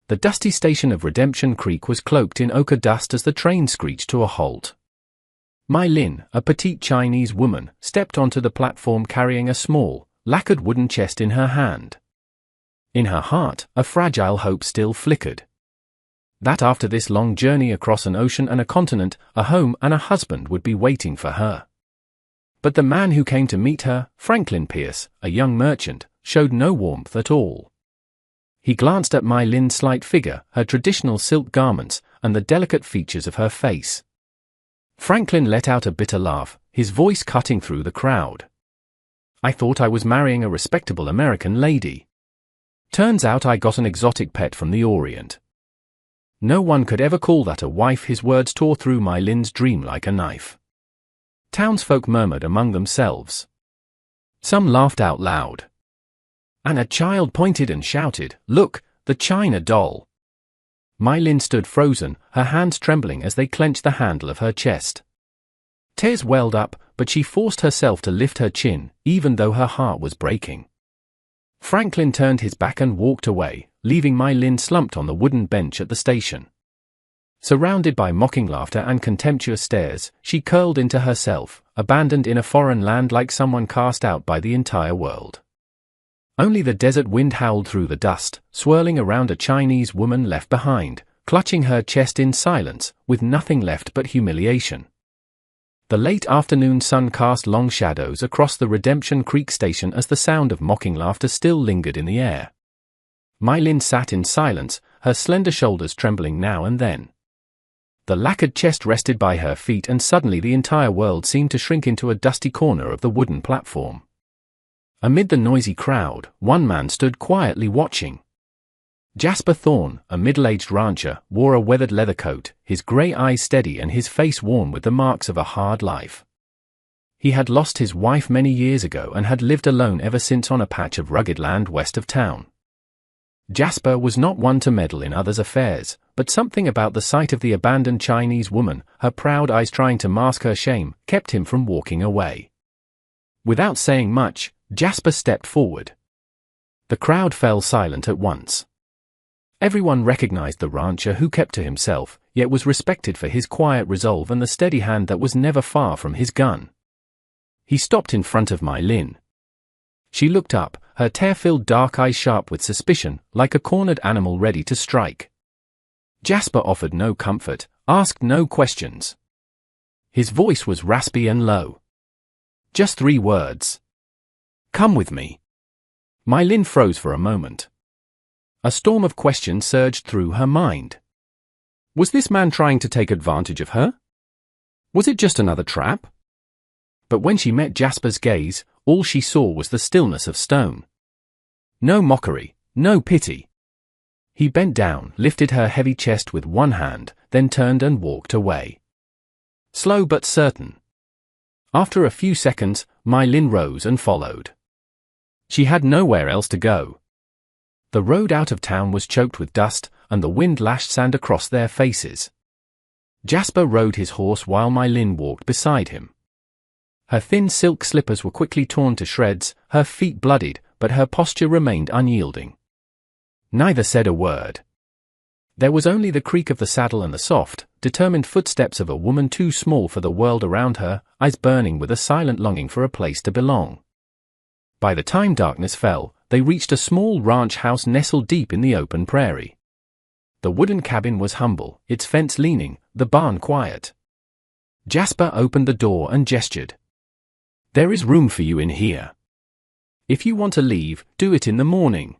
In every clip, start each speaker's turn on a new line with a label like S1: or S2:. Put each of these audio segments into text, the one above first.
S1: The dusty station of Redemption Creek was cloaked in ochre dust as the train screeched to a halt. Mai Lin, a petite Chinese woman, stepped onto the platform carrying a small, lacquered wooden chest in her hand. In her heart, a fragile hope still flickered. That after this long journey across an ocean and a continent, a home and a husband would be waiting for her. But the man who came to meet her, Franklin Pierce, a young merchant, showed no warmth at all. He glanced at Mai Lin's slight figure, her traditional silk garments, and the delicate features of her face. Franklin let out a bitter laugh, his voice cutting through the crowd. "I thought I was marrying a respectable American lady. Turns out I got an exotic pet from the Orient." No one could ever call that a wife. His words tore through Mai Lin's dream like a knife. Townsfolk murmured among themselves. Some laughed out loud. And a child pointed and shouted, "Look, the China doll!" Mai Lin stood frozen, her hands trembling as they clenched the handle of her chest. Tears welled up, but she forced herself to lift her chin, even though her heart was breaking. Franklin turned his back and walked away, leaving Mai Lin slumped on the wooden bench at the station. Surrounded by mocking laughter and contemptuous stares, she curled into herself, abandoned in a foreign land like someone cast out by the entire world. Only the desert wind howled through the dust, swirling around a Chinese woman left behind, clutching her chest in silence, with nothing left but humiliation. The late afternoon sun cast long shadows across the Redemption Creek station as the sound of mocking laughter still lingered in the air. Mai Lin sat in silence, her slender shoulders trembling now and then. The lacquered chest rested by her feet, and suddenly the entire world seemed to shrink into a dusty corner of the wooden platform. Amid the noisy crowd, one man stood quietly watching. Jasper Thorne, a middle-aged rancher, wore a weathered leather coat, his grey eyes steady and his face worn with the marks of a hard life. He had lost his wife many years ago and had lived alone ever since on a patch of rugged land west of town. Jasper was not one to meddle in others' affairs, but something about the sight of the abandoned Chinese woman, her proud eyes trying to mask her shame, kept him from walking away. Without saying much, Jasper stepped forward. The crowd fell silent at once. Everyone recognized the rancher who kept to himself, yet was respected for his quiet resolve and the steady hand that was never far from his gun. He stopped in front of Mai Lin. She looked up, her tear-filled dark eyes sharp with suspicion, like a cornered animal ready to strike. Jasper offered no comfort, asked no questions. His voice was raspy and low. Just 3 words. "Come with me." Mai Lin froze for a moment. A storm of questions surged through her mind. Was this man trying to take advantage of her? Was it just another trap? But when she met Jasper's gaze, all she saw was the stillness of stone. No mockery, no pity. He bent down, lifted her heavy chest with one hand, then turned and walked away. Slow but certain. After a few seconds, Mai Lin rose and followed. She had nowhere else to go. The road out of town was choked with dust, and the wind lashed sand across their faces. Jasper rode his horse while Mai Lin walked beside him. Her thin silk slippers were quickly torn to shreds, her feet bloodied, but her posture remained unyielding. Neither said a word. There was only the creak of the saddle and the soft, determined footsteps of a woman too small for the world around her, eyes burning with a silent longing for a place to belong. By the time darkness fell, they reached a small ranch house nestled deep in the open prairie. The wooden cabin was humble, its fence leaning, the barn quiet. Jasper opened the door and gestured. "There is room for you in here. If you want to leave, do it in the morning.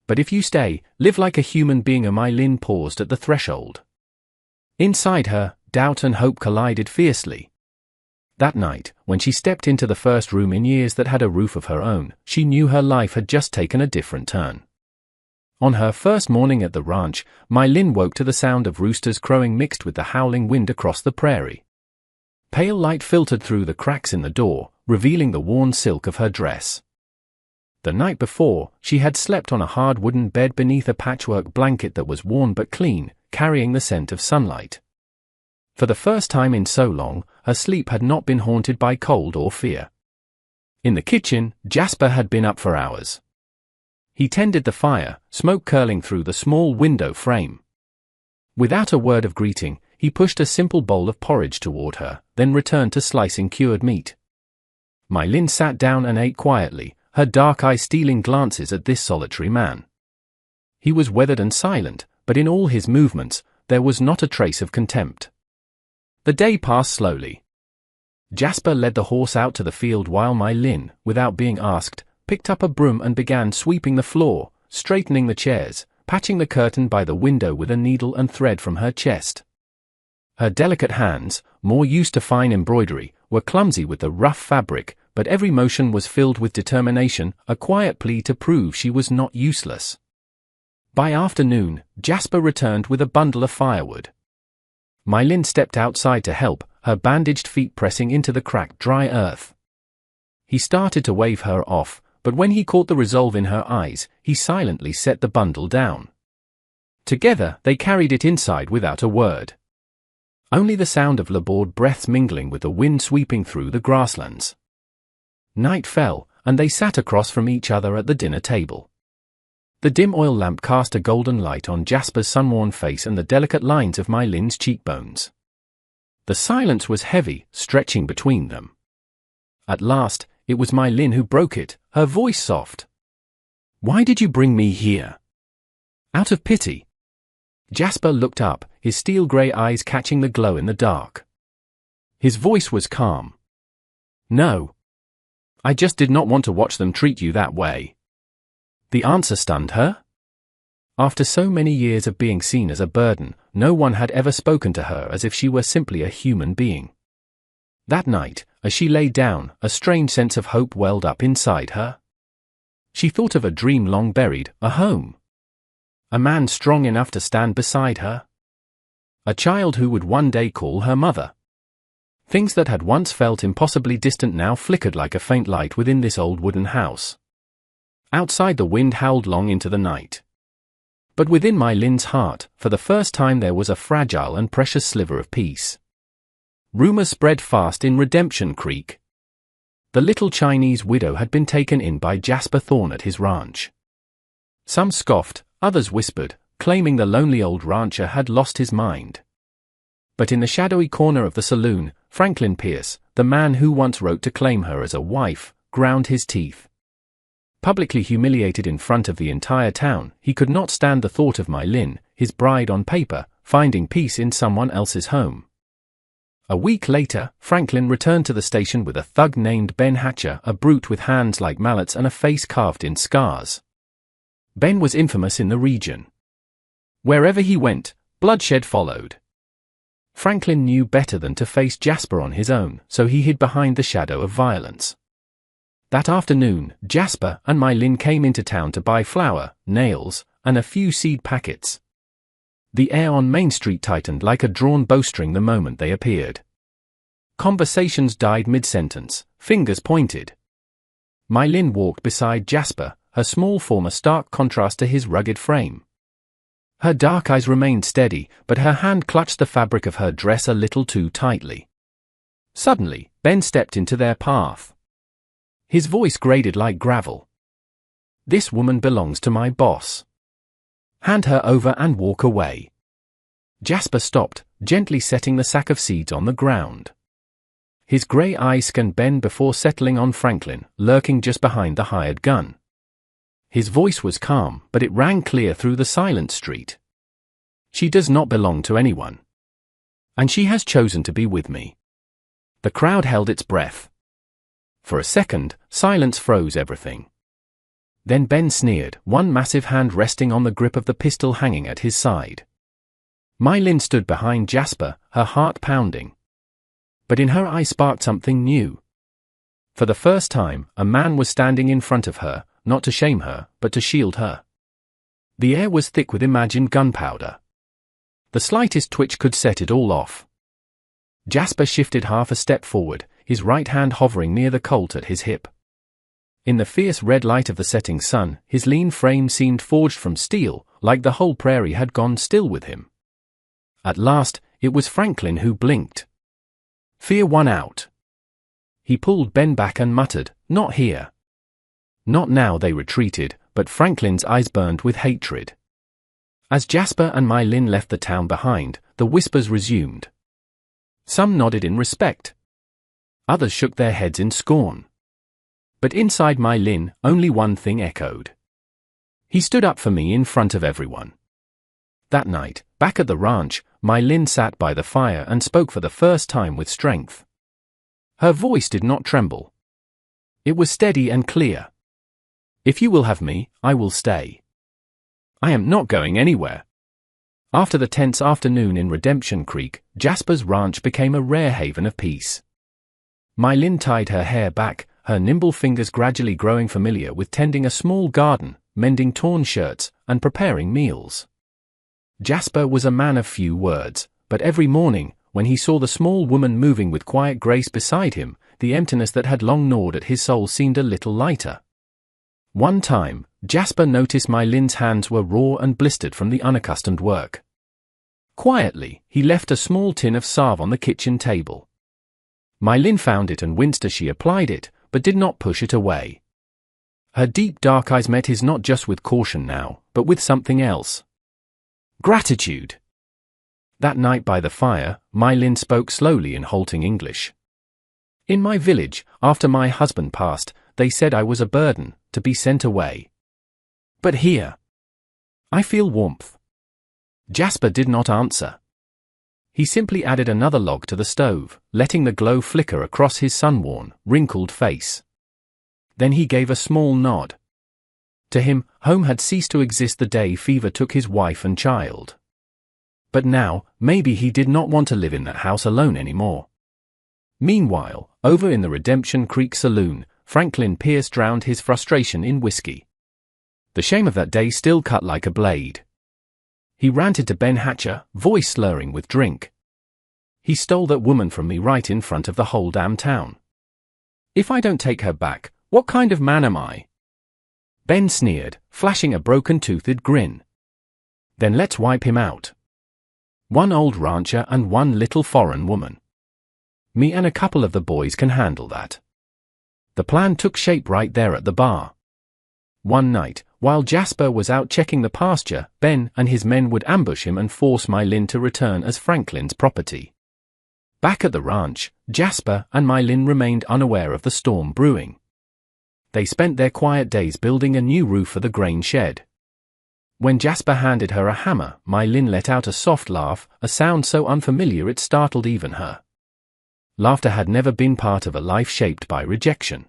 S1: But if you stay, live like a human being." Mai Lin paused at the threshold. Inside her, doubt and hope collided fiercely. That night, when she stepped into the first room in years that had a roof of her own, she knew her life had just taken a different turn. On her first morning at the ranch, Mai Lin woke to the sound of roosters crowing mixed with the howling wind across the prairie. Pale light filtered through the cracks in the door, revealing the worn silk of her dress. The night before, she had slept on a hard wooden bed beneath a patchwork blanket that was worn but clean, carrying the scent of sunlight. For the first time in so long, her sleep had not been haunted by cold or fear. In the kitchen, Jasper had been up for hours. He tended the fire, smoke curling through the small window frame. Without a word of greeting, he pushed a simple bowl of porridge toward her, then returned to slicing cured meat. My Lin sat down and ate quietly, her dark eyes stealing glances at this solitary man. He was weathered and silent, but in all his movements, there was not a trace of contempt. The day passed slowly. Jasper led the horse out to the field while My Lin, without being asked, picked up a broom and began sweeping the floor, straightening the chairs, patching the curtain by the window with a needle and thread from her chest. Her delicate hands, more used to fine embroidery, were clumsy with the rough fabric, but every motion was filled with determination, a quiet plea to prove she was not useless. By afternoon, Jasper returned with a bundle of firewood. My Lin stepped outside to help, her bandaged feet pressing into the cracked dry earth. He started to wave her off, but when he caught the resolve in her eyes, he silently set the bundle down. Together, they carried it inside without a word. Only the sound of labored breaths mingling with the wind sweeping through the grasslands. Night fell, and they sat across from each other at the dinner table. The dim oil lamp cast a golden light on Jasper's sun-worn face and the delicate lines of My Lin's cheekbones. The silence was heavy, stretching between them. At last, it was My Lin who broke it, her voice soft. "Why did you bring me here?" "Out of pity." Jasper looked up, his steel-grey eyes catching the glow in the dark. His voice was calm. "No. I just did not want to watch them treat you that way." The answer stunned her. After so many years of being seen as a burden, no one had ever spoken to her as if she were simply a human being. That night, as she lay down, a strange sense of hope welled up inside her. She thought of a dream long buried, a home. A man strong enough to stand beside her. A child who would one day call her mother. Things that had once felt impossibly distant now flickered like a faint light within this old wooden house. Outside the wind howled long into the night. But within My Lin's heart, for the first time there was a fragile and precious sliver of peace. Rumors spread fast in Redemption Creek. The little Chinese widow had been taken in by Jasper Thorne at his ranch. Some scoffed, others whispered, claiming the lonely old rancher had lost his mind. But in the shadowy corner of the saloon, Franklin Pierce, the man who once wrote to claim her as a wife, ground his teeth. Publicly humiliated in front of the entire town, he could not stand the thought of My Lin, his bride on paper, finding peace in someone else's home. A week later, Franklin returned to the station with a thug named Ben Hatcher, a brute with hands like mallets and a face carved in scars. Ben was infamous in the region. Wherever he went, bloodshed followed. Franklin knew better than to face Jasper on his own, so he hid behind the shadow of violence. That afternoon, Jasper and My Lin came into town to buy flour, nails, and a few seed packets. The air on Main Street tightened like a drawn bowstring the moment they appeared. Conversations died mid-sentence, fingers pointed. My Lin walked beside Jasper, her small form a stark contrast to his rugged frame. Her dark eyes remained steady, but her hand clutched the fabric of her dress a little too tightly. Suddenly, Ben stepped into their path. His voice grated like gravel. "This woman belongs to my boss. Hand her over and walk away." Jasper stopped, gently setting the sack of seeds on the ground. His grey eyes scanned Ben before settling on Franklin, lurking just behind the hired gun. His voice was calm, but it rang clear through the silent street. "She does not belong to anyone. And she has chosen to be with me." The crowd held its breath. For a second, silence froze everything. Then Ben sneered, one massive hand resting on the grip of the pistol hanging at his side. My Lin stood behind Jasper, her heart pounding. But in her eye sparked something new. For the first time, a man was standing in front of her, not to shame her, but to shield her. The air was thick with imagined gunpowder. The slightest twitch could set it all off. Jasper shifted half a step forward, his right hand hovering near the Colt at his hip. In the fierce red light of the setting sun, his lean frame seemed forged from steel, like the whole prairie had gone still with him. At last, it was Franklin who blinked. Fear won out. He pulled Ben back and muttered, "Not here." Not now. They retreated, but Franklin's eyes burned with hatred. As Jasper and My Lin left the town behind, the whispers resumed. Some nodded in respect. Others shook their heads in scorn. But inside My Lin, only one thing echoed. He stood up for me in front of everyone. That night, back at the ranch, My Lin sat by the fire and spoke for the first time with strength. Her voice did not tremble. It was steady and clear. If you will have me, I will stay. I am not going anywhere. After the tense afternoon in Redemption Creek, Jasper's ranch became a rare haven of peace. My Lin tied her hair back, her nimble fingers gradually growing familiar with tending a small garden, mending torn shirts, and preparing meals. Jasper was a man of few words, but every morning, when he saw the small woman moving with quiet grace beside him, the emptiness that had long gnawed at his soul seemed a little lighter. One time, Jasper noticed My Lin's hands were raw and blistered from the unaccustomed work. Quietly, he left a small tin of salve on the kitchen table. My Lin found it and winced as she applied it, but did not push it away. Her deep dark eyes met his not just with caution now, but with something else. Gratitude. That night by the fire, My Lin spoke slowly in halting English. In my village, after my husband passed, they said I was a burden, to be sent away. But here, I feel warmth. Jasper did not answer. He simply added another log to the stove, letting the glow flicker across his sun-worn, wrinkled face. Then he gave a small nod. To him, home had ceased to exist the day fever took his wife and child. But now, maybe he did not want to live in that house alone anymore. Meanwhile, over in the Redemption Creek saloon, Franklin Pierce drowned his frustration in whiskey. The shame of that day still cut like a blade. He ranted to Ben Hatcher, voice slurring with drink. He stole that woman from me right in front of the whole damn town. If I don't take her back, what kind of man am I? Ben sneered, flashing a broken-toothed grin. Then let's wipe him out. One old rancher and one little foreign woman. Me and a couple of the boys can handle that. The plan took shape right there at the bar. One night, while Jasper was out checking the pasture, Ben and his men would ambush him and force My Lin to return as Franklin's property. Back at the ranch, Jasper and My Lin remained unaware of the storm brewing. They spent their quiet days building a new roof for the grain shed. When Jasper handed her a hammer, My Lin let out a soft laugh, a sound so unfamiliar it startled even her. Laughter had never been part of a life shaped by rejection.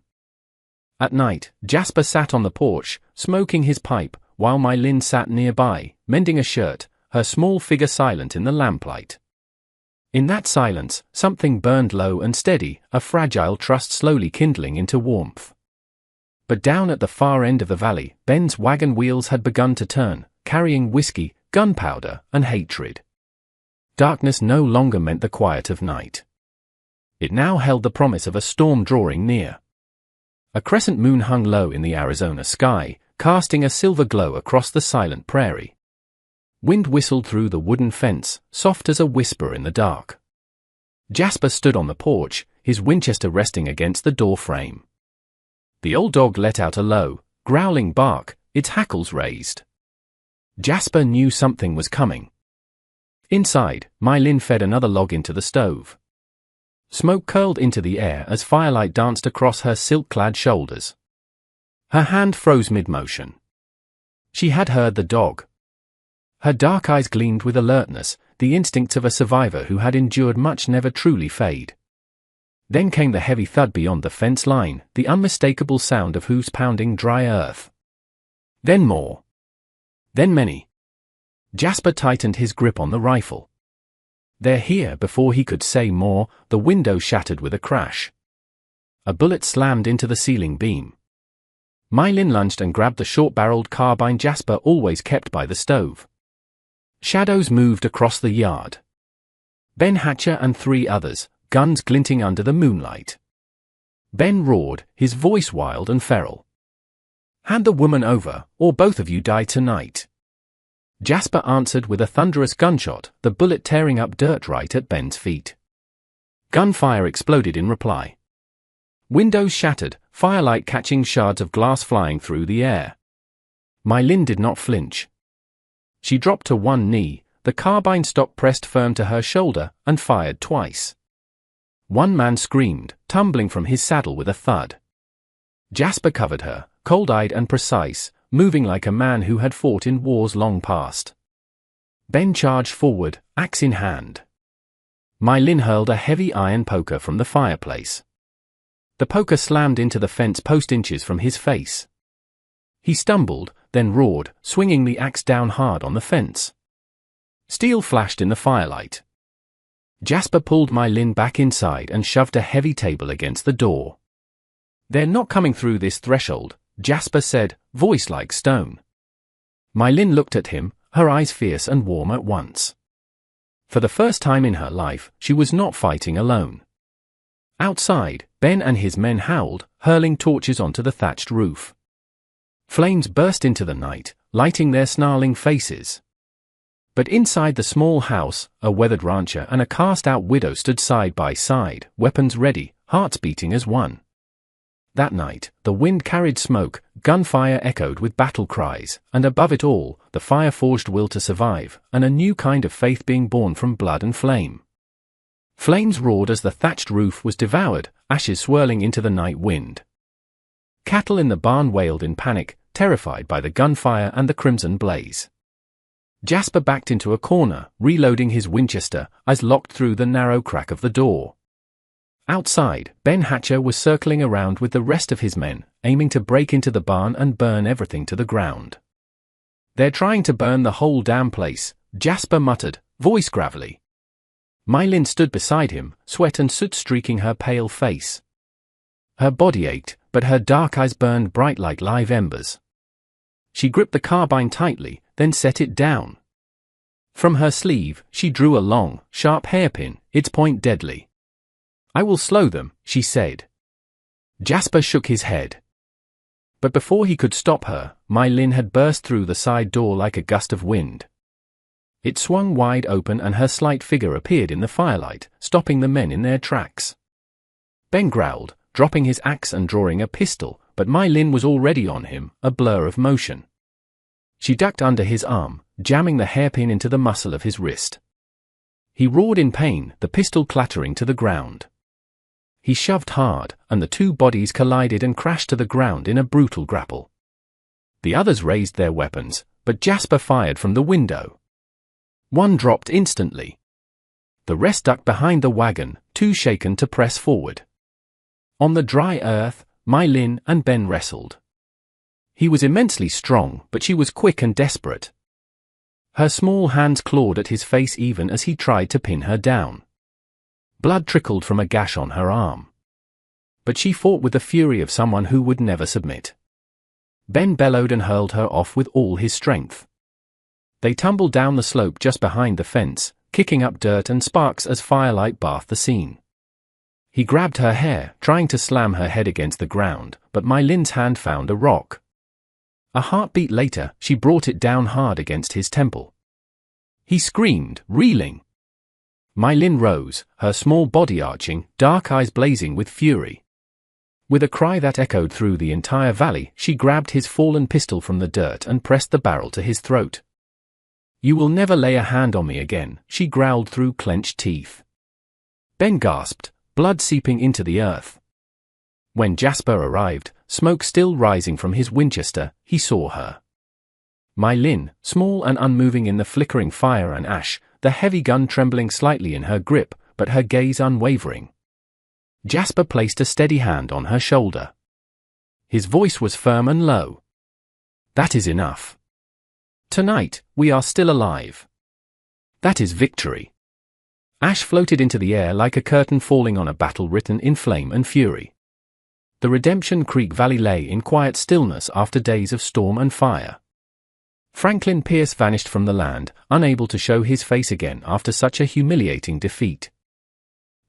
S1: At night, Jasper sat on the porch, smoking his pipe, while My Lin sat nearby, mending a shirt, her small figure silent in the lamplight. In that silence, something burned low and steady, a fragile trust slowly kindling into warmth. But down at the far end of the valley, Ben's wagon wheels had begun to turn, carrying whiskey, gunpowder, and hatred. Darkness no longer meant the quiet of night. It now held the promise of a storm drawing near. A crescent moon hung low in the Arizona sky, casting a silver glow across the silent prairie. Wind whistled through the wooden fence, soft as a whisper in the dark. Jasper stood on the porch, his Winchester resting against the door frame. The old dog let out a low, growling bark, its hackles raised. Jasper knew something was coming. Inside, My Lin fed another log into the stove. Smoke curled into the air as firelight danced across her silk-clad shoulders. Her hand froze mid-motion. She had heard the dog. Her dark eyes gleamed with alertness, the instincts of a survivor who had endured much never truly fade. Then came the heavy thud beyond the fence line, the unmistakable sound of hooves pounding dry earth. Then more. Then many. Jasper tightened his grip on the rifle. They're here. Before he could say more, the window shattered with a crash. A bullet slammed into the ceiling beam. My Lin lunged and grabbed the short-barreled carbine Jasper always kept by the stove. Shadows moved across the yard. Ben Hatcher and 3 others, guns glinting under the moonlight. Ben roared, his voice wild and feral. "Hand the woman over, or both of you die tonight." Jasper answered with a thunderous gunshot, the bullet tearing up dirt right at Ben's feet. Gunfire exploded in reply. Windows shattered, firelight catching shards of glass flying through the air. My Lin did not flinch. She dropped to one knee, the carbine stock pressed firm to her shoulder, and fired twice. One man screamed, tumbling from his saddle with a thud. Jasper covered her, cold-eyed and precise, moving like a man who had fought in wars long past. Ben charged forward, axe in hand. My Lin hurled a heavy iron poker from the fireplace. The poker slammed into the fence post inches from his face. He stumbled, then roared, swinging the axe down hard on the fence. Steel flashed in the firelight. Jasper pulled My Lin back inside and shoved a heavy table against the door. "They're not coming through this threshold," Jasper said, voice like stone. My Lin looked at him, her eyes fierce and warm at once. For the first time in her life, she was not fighting alone. Outside, Ben and his men howled, hurling torches onto the thatched roof. Flames burst into the night, lighting their snarling faces. But inside the small house, a weathered rancher and a cast-out widow stood side by side, weapons ready, hearts beating as one. That night, the wind carried smoke, gunfire echoed with battle cries, and above it all, the fire-forged will to survive, and a new kind of faith being born from blood and flame. Flames roared as the thatched roof was devoured, ashes swirling into the night wind. Cattle in the barn wailed in panic, terrified by the gunfire and the crimson blaze. Jasper backed into a corner, reloading his Winchester, eyes locked through the narrow crack of the door. Outside, Ben Hatcher was circling around with the rest of his men, aiming to break into the barn and burn everything to the ground. "They're trying to burn the whole damn place," Jasper muttered, voice gravelly. My Lin stood beside him, sweat and soot streaking her pale face. Her body ached, but her dark eyes burned bright like live embers. She gripped the carbine tightly, then set it down. From her sleeve, she drew a long, sharp hairpin, its point deadly. "I will slow them," she said. Jasper shook his head. But before he could stop her, My Lin had burst through the side door like a gust of wind. It swung wide open and her slight figure appeared in the firelight, stopping the men in their tracks. Ben growled, dropping his axe and drawing a pistol, but My Lin was already on him, a blur of motion. She ducked under his arm, jamming the hairpin into the muscle of his wrist. He roared in pain, the pistol clattering to the ground. He shoved hard, and the two bodies collided and crashed to the ground in a brutal grapple. The others raised their weapons, but Jasper fired from the window. One dropped instantly. The rest ducked behind the wagon, too shaken to press forward. On the dry earth, My Lin and Ben wrestled. He was immensely strong, but she was quick and desperate. Her small hands clawed at his face even as he tried to pin her down. Blood trickled from a gash on her arm. But she fought with the fury of someone who would never submit. Ben bellowed and hurled her off with all his strength. They tumbled down the slope just behind the fence, kicking up dirt and sparks as firelight bathed the scene. He grabbed her hair, trying to slam her head against the ground, but My Lin's hand found a rock. A heartbeat later, she brought it down hard against his temple. He screamed, reeling. My Lin rose, her small body arching, dark eyes blazing with fury. With a cry that echoed through the entire valley, she grabbed his fallen pistol from the dirt and pressed the barrel to his throat. "You will never lay a hand on me again," she growled through clenched teeth. Ben gasped, blood seeping into the earth. When Jasper arrived, smoke still rising from his Winchester, he saw her. My Lin, small and unmoving in the flickering fire and ash, the heavy gun trembling slightly in her grip, but her gaze unwavering. Jasper placed a steady hand on her shoulder. His voice was firm and low. "That is enough. Tonight, we are still alive. That is victory." Ash floated into the air like a curtain falling on a battle written in flame and fury. The Redemption Creek Valley lay in quiet stillness after days of storm and fire. Franklin Pierce vanished from the land, unable to show his face again after such a humiliating defeat.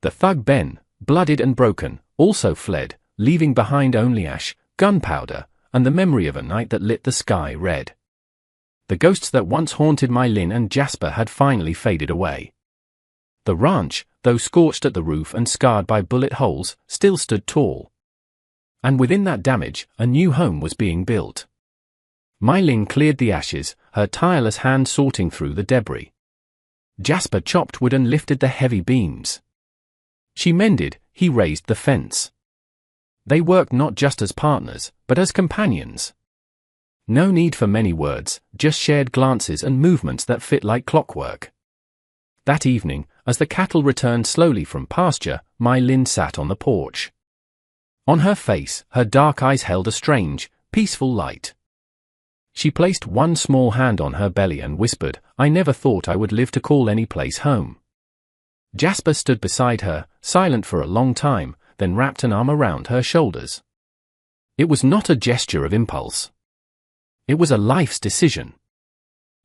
S1: The thug Ben, bloodied and broken, also fled, leaving behind only ash, gunpowder, and the memory of a night that lit the sky red. The ghosts that once haunted My Lin and Jasper had finally faded away. The ranch, though scorched at the roof and scarred by bullet holes, still stood tall. And within that damage, a new home was being built. Mai Lin cleared the ashes, her tireless hand sorting through the debris. Jasper chopped wood and lifted the heavy beams. She mended, he raised the fence. They worked not just as partners, but as companions. No need for many words, just shared glances and movements that fit like clockwork. That evening, as the cattle returned slowly from pasture, Mai Lin sat on the porch. On her face, her dark eyes held a strange, peaceful light. She placed one small hand on her belly and whispered, "I never thought I would live to call any place home." Jasper stood beside her, silent for a long time, then wrapped an arm around her shoulders. It was not a gesture of impulse. It was a life's decision.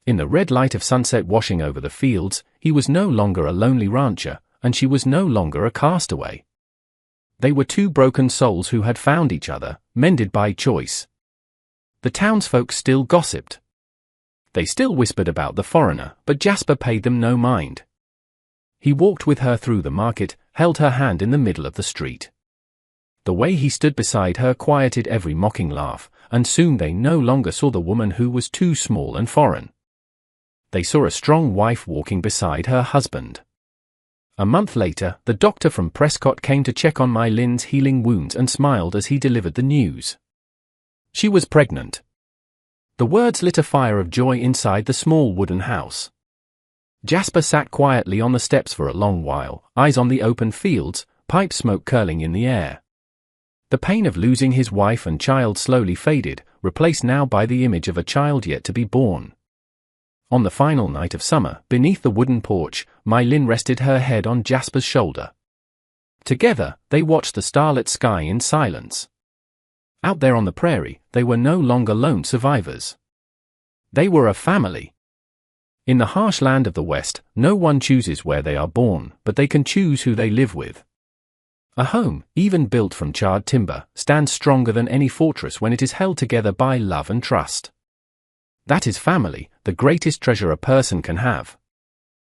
S1: In the red light of sunset washing over the fields, he was no longer a lonely rancher, and she was no longer a castaway. They were two broken souls who had found each other, mended by choice. The townsfolk still gossiped. They still whispered about the foreigner, but Jasper paid them no mind. He walked with her through the market, held her hand in the middle of the street. The way he stood beside her quieted every mocking laugh, and soon they no longer saw the woman who was too small and foreign. They saw a strong wife walking beside her husband. A month later, the doctor from Prescott came to check on Mai Lin's healing wounds and smiled as he delivered the news. She was pregnant. The words lit a fire of joy inside the small wooden house. Jasper sat quietly on the steps for a long while, eyes on the open fields, pipe smoke curling in the air. The pain of losing his wife and child slowly faded, replaced now by the image of a child yet to be born. On the final night of summer, beneath the wooden porch, Mai Lin rested her head on Jasper's shoulder. Together, they watched the starlit sky in silence. Out there on the prairie, they were no longer lone survivors. They were a family. In the harsh land of the West, no one chooses where they are born, but they can choose who they live with. A home, even built from charred timber, stands stronger than any fortress when it is held together by love and trust. That is family, the greatest treasure a person can have.